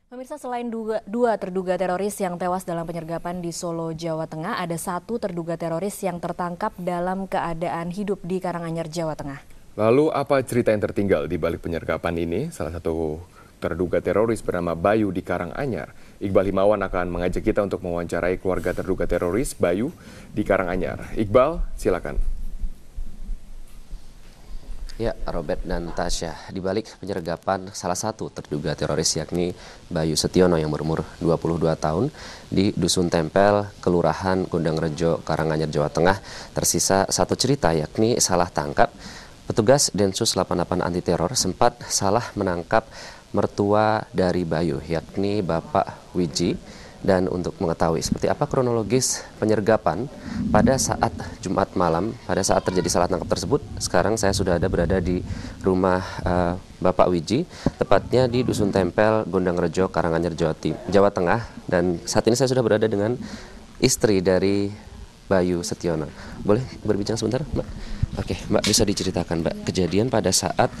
Pemirsa, selain dua terduga teroris yang tewas dalam penyergapan di Solo, Jawa Tengah, ada satu terduga teroris yang tertangkap dalam keadaan hidup di Karanganyar, Jawa Tengah. Lalu apa cerita yang tertinggal di balik penyergapan ini? Salah satu terduga teroris bernama Bayu di Karanganyar. Iqbal Himawan akan mengajak kita untuk mewawancarai keluarga terduga teroris Bayu di Karanganyar. Iqbal, silakan. Ya, Robert dan Tasya, di balik penyergapan salah satu terduga teroris yakni Bayu Setiono yang berumur 22 tahun di Dusun Tempel, Kelurahan Gondangrejo, Karanganyar, Jawa Tengah, tersisa satu cerita yakni salah tangkap. Petugas Densus 88 anti teror sempat salah menangkap mertua dari Bayu yakni Bapak Wiji. Dan untuk mengetahui seperti apa kronologis penyergapan pada saat Jumat malam, pada saat terjadi salah tangkap tersebut, sekarang saya sudah berada di rumah Bapak Wiji, tepatnya di Dusun Tempel, Gondangrejo, Karanganyar, Jawa Tengah. Dan saat ini saya sudah berada dengan istri dari Bayu Setiono. Boleh berbincang sebentar, Mbak? Oke, Mbak, bisa diceritakan, Mbak, kejadian pada saat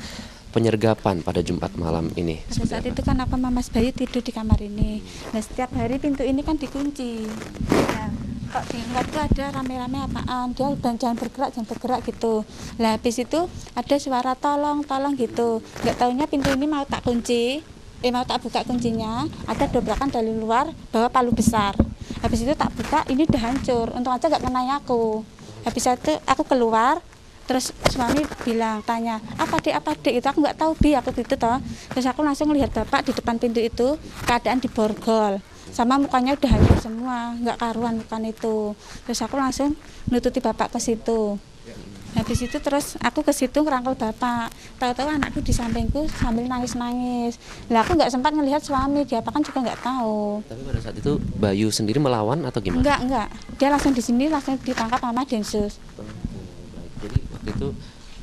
penyergapan pada Jumat malam ini? Pada saat itu kan Mas Bayu tidur di kamar ini. Nah, setiap hari pintu ini kan dikunci. Nah, kok diingat tuh ada rame-rame apaan, dia jangan bergerak gitu. Nah, habis itu ada suara tolong gitu. Nggak taunya pintu ini mau tak kunci, mau tak buka kuncinya, ada dobrakan dari luar bawa palu besar. Habis itu tak buka, ini udah hancur. Untung aja nggak kena aku. Habis itu aku keluar. Terus suami bilang, tanya, apa dek, itu aku nggak tahu aku gitu toh. Terus aku langsung lihat bapak di depan pintu itu, keadaan diborgol. Sama mukanya udah hancur semua, nggak karuan mukanya itu. Terus aku langsung nututi bapak ke situ. Habis itu terus aku ke situ ngerangkul bapak. Tahu-tahu anakku di sampingku sambil nangis-nangis. Lah aku nggak sempat ngelihat suami, dia apa kan juga nggak tahu. Tapi pada saat itu Bayu sendiri melawan atau gimana? Enggak. Dia langsung di sini langsung ditangkap sama Densus. Jadi waktu itu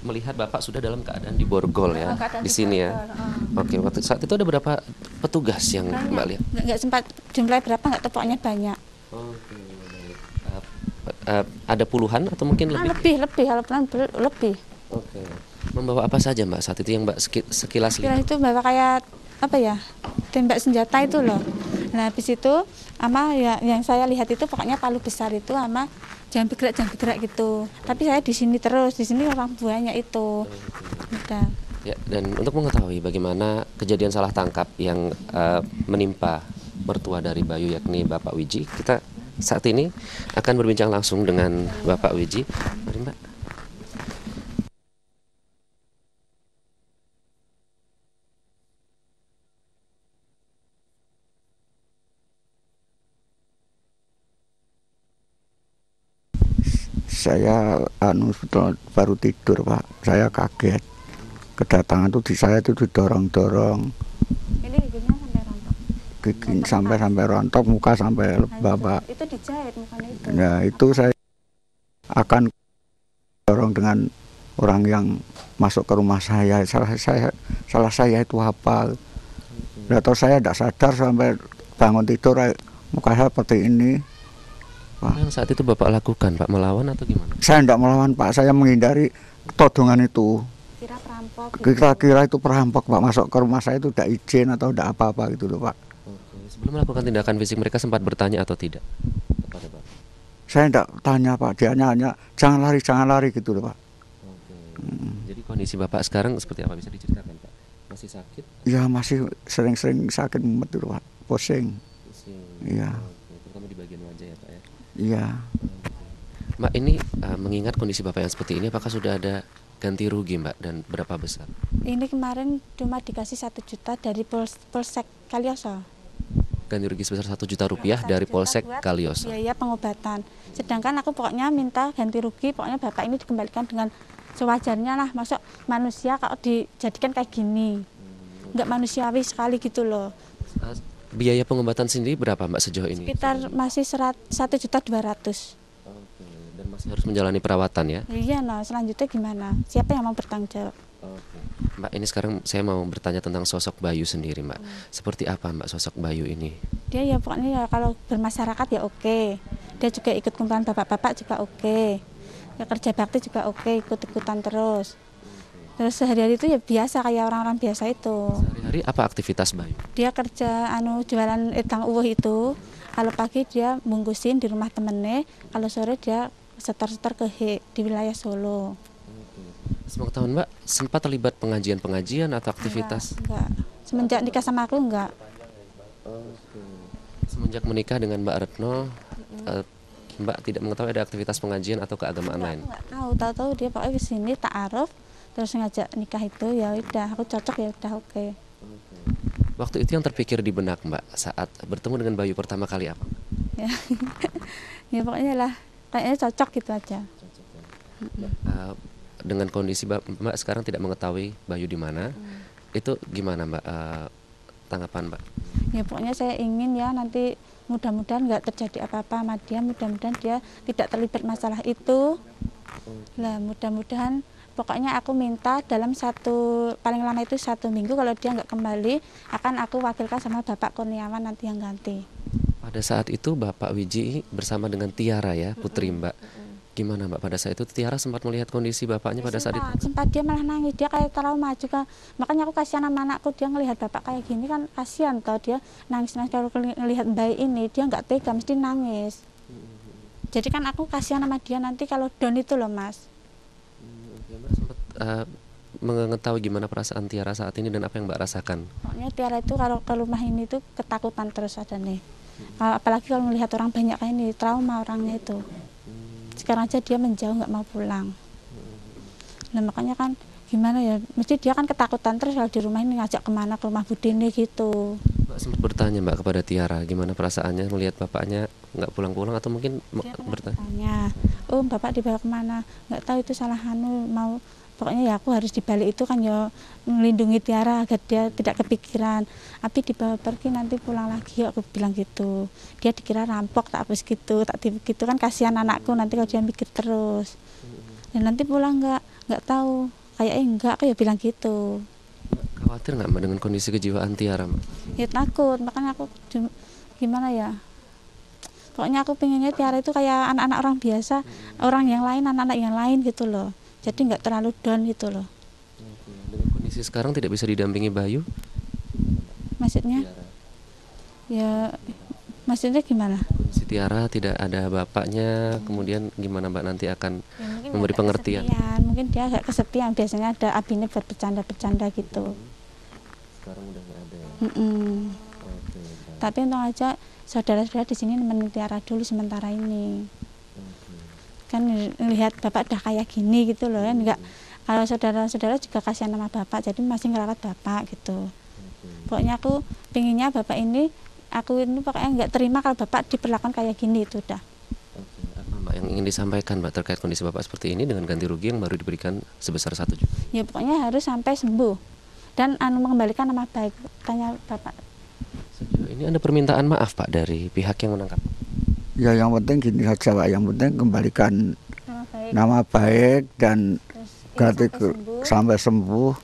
melihat Bapak sudah dalam keadaan diborgol ya, di sini ya. Oke, waktu saat itu ada berapa petugas yang banyak. Mbak lihat? Nggak sempat jumlah berapa, nggak tahu, pokoknya banyak. Oke, baik. Ada puluhan atau mungkin lebih? Lebih. Oke. Membawa apa saja Mbak saat itu yang Mbak sekilas Kira lihat? itu bawa kayak apa ya, tembak senjata itu loh. Nah habis itu sama ya yang saya lihat itu pokoknya palu besar itu sama jangan bergerak gitu. Tapi saya di sini terus, di sini orang buahnya itu. Udah. Ya, dan untuk mengetahui bagaimana kejadian salah tangkap yang menimpa mertua dari Bayu yakni Bapak Wiji, kita saat ini akan berbincang langsung dengan Bapak Wiji. Mari Mbak. Saya baru tidur, Pak. Saya kaget. Kedatangan itu di saya itu didorong-dorong. Ini giginya sampai rontok. Gigi sampai rontok, muka sampai lebah, Pak. Itu dijahit mukanya itu. Nah, itu saya akan dorong dengan orang yang masuk ke rumah saya. Salah saya itu apa? Atau saya tidak sadar sampai bangun tidur muka saya seperti ini. Yang saat itu Bapak lakukan, Pak, melawan atau gimana? Saya tidak melawan, Pak. Saya menghindari todongan itu. Kira perampok. Kira-kira itu perampok, Pak. Masuk ke rumah saya itu tidak izin atau tidak apa-apa gitu loh, Pak. Oke. Sebelum melakukan tindakan fisik mereka sempat bertanya atau tidak kepada Bapak? Saya tidak tanya, Pak. Dia hanya jangan lari gitu loh, Pak. Oke. Jadi kondisi Bapak sekarang seperti apa, bisa diceritakan, Pak? Masih sakit? Ya masih sering-sering sakit mumet itu, Pak. Pusing. Iya. Oke. Terutama di bagian wajah ya, Pak ya? Iya. Mbak, ini mengingat kondisi Bapak yang seperti ini, apakah sudah ada ganti rugi, Mbak, dan berapa besar? Ini kemarin cuma dikasih 1 juta dari Polsek Kalioso. Ganti rugi sebesar 1 juta rupiah dari Polsek Kalioso. Biaya pengobatan. Sedangkan aku pokoknya minta ganti rugi, pokoknya bapak ini dikembalikan dengan sewajarnya lah. Masuk manusia kalau dijadikan kayak gini, nggak manusiawi sekali gitu loh. Biaya pengobatan sendiri berapa, Mbak, sejauh ini? Sekitar masih 1.200.000. Oke. Dan masih harus menjalani perawatan ya? Iya, nah selanjutnya gimana? Siapa yang mau bertanggung jawab? Oke. Mbak, ini sekarang saya mau bertanya tentang sosok Bayu sendiri, Mbak. Seperti apa, Mbak, sosok Bayu ini? Dia ya pokoknya ya kalau bermasyarakat ya oke. Dia juga ikut kumpulan bapak-bapak juga oke. Ya kerja bakti juga oke, ikut-ikutan terus. Terus sehari-hari itu ya biasa kayak orang-orang biasa itu. Sehari-hari apa aktivitas Bayu? Dia kerja jualan edang uwuh itu. Kalau pagi dia bungkusin di rumah temennya, kalau sore dia setor-setor ke di wilayah Solo. Semoga tahun Mbak sempat terlibat pengajian-pengajian atau aktivitas? Enggak. Semenjak nikah sama aku enggak. Semenjak menikah dengan Mbak Retno, Mbak tidak mengetahui ada aktivitas pengajian atau keagamaan lain? Enggak tahu dia pokoknya di sini ta'aruf terus ngajak nikah itu, ya udah aku cocok, ya udah oke. Waktu itu yang terpikir di benak Mbak saat bertemu dengan Bayu pertama kali apa? Ya, ya pokoknya lah kayaknya cocok gitu aja. Dengan kondisi Mbak sekarang tidak mengetahui Bayu di mana, itu gimana Mbak tanggapan Mbak? Ya pokoknya saya ingin ya nanti mudah-mudahan nggak terjadi apa-apa sama dia, mudah-mudahan dia tidak terlibat masalah itu. Lah mudah-mudahan pokoknya aku minta dalam paling lama itu 1 minggu, kalau dia nggak kembali akan aku wakilkan sama Bapak Kurniawan nanti yang ganti. Pada saat itu Bapak Wiji bersama dengan Tiara ya, putri Mbak. Gimana Mbak pada saat itu? Tiara sempat melihat kondisi bapaknya pada saat itu? Sempat dia malah nangis, dia kayak trauma juga. Makanya aku kasihan sama anakku, dia ngelihat bapak kayak gini kan kasihan tau, dia nangis-nangis kalau ngelihat bayi ini, dia nggak tega mesti nangis. Jadi kan aku kasihan sama dia nanti kalau down itu loh Mas. Mbak sempat mengetahui gimana perasaan Tiara saat ini dan apa yang Mbak rasakan? Pokoknya Tiara itu kalau ke rumah ini tuh ketakutan terus ada nih. Apalagi kalau melihat orang banyak kayak ini, trauma orangnya itu. Sekarang aja dia menjauh nggak mau pulang. Nah makanya kan gimana ya, mesti dia kan ketakutan terus kalau di rumah ini, ngajak kemana, ke rumah Budini gitu. Mbak sempat bertanya Mbak kepada Tiara gimana perasaannya melihat bapaknya nggak pulang-pulang atau mungkin bertanya, oh bapak dibawa kemana, nggak tahu itu salah mau, pokoknya ya aku harus dibalik itu kan ya melindungi Tiara agar dia tidak kepikiran. Abi dibawa pergi nanti pulang lagi, aku bilang gitu. Dia dikira rampok tak habis gitu, tak tipu gitu kan, kasihan anakku nanti kalau dia mikir terus. Dan nanti pulang nggak tahu, kayaknya enggak, aku ya bilang gitu. Khawatir nggak Mbak dengan kondisi kejiwaan Tiara Mbak? Ya takut, makanya aku gimana ya. Pokoknya aku pengennya Tiara itu kayak anak-anak orang biasa, orang yang lain, anak-anak yang lain gitu loh. Jadi nggak terlalu down gitu loh. Dengan kondisi sekarang tidak bisa didampingi Bayu? Maksudnya? Ya, maksudnya gimana? Kondisi Tiara tidak ada bapaknya, kemudian gimana Mbak nanti akan memberi pengertian? Mungkin dia agak kesepian, biasanya ada abinya buat bercanda-bercanda gitu. Sekarang udah nggak ada ya? Tapi untung aja saudara-saudara di sini nemenin Tiara dulu sementara ini. Kan lihat bapak udah kayak gini gitu loh kan, enggak, kalau saudara-saudara juga kasihan sama bapak, jadi masih ngerawat bapak gitu. Pokoknya aku pengennya bapak ini, aku ini pokoknya nggak terima kalau bapak diperlakukan kayak gini itu udah. Apa Mbak yang ingin disampaikan Mbak terkait kondisi bapak seperti ini dengan ganti rugi yang baru diberikan sebesar 1 juta? Ya pokoknya harus sampai sembuh dan mengembalikan nama baik, tanya bapak. Sejauh ini ada permintaan maaf Pak dari pihak yang menangkap? Ya yang penting gini saja Pak, yang penting kembalikan nama baik dan ganti sampai sembuh.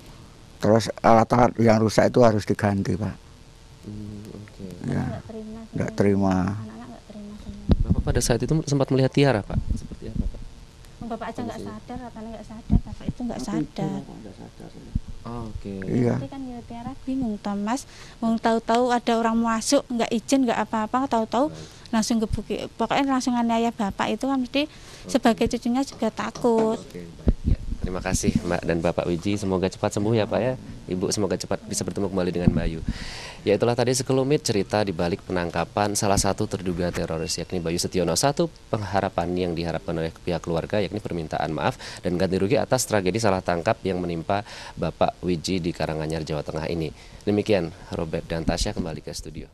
Terus alat-alat yang rusak itu harus diganti Pak. Ya, nggak terima. Bapak pada saat itu sempat melihat Tiara Pak? Seperti apa Pak? Bapak aja nggak sadar, katanya nggak sadar, bapak itu nggak sadar. Iya. Nanti kan ya Tiara bingung Thomas, mau tahu-tahu ada orang masuk nggak izin nggak apa-apa, tahu-tahu langsung gebuki, pokoknya langsung aniaya bapak itu kan mesti sebagai cucunya juga takut. Ya, terima kasih Mbak dan Bapak Wiji, semoga cepat sembuh ya Pak ya. Ibu semoga cepat bisa bertemu kembali dengan Bayu. Ya itulah tadi sekelumit cerita di balik penangkapan salah satu terduga teroris yakni Bayu Setiono. Satu pengharapan yang diharapkan oleh pihak keluarga yakni permintaan maaf dan ganti rugi atas tragedi salah tangkap yang menimpa Bapak Wiji di Karanganyar, Jawa Tengah ini. Demikian Robert dan Tasya kembali ke studio.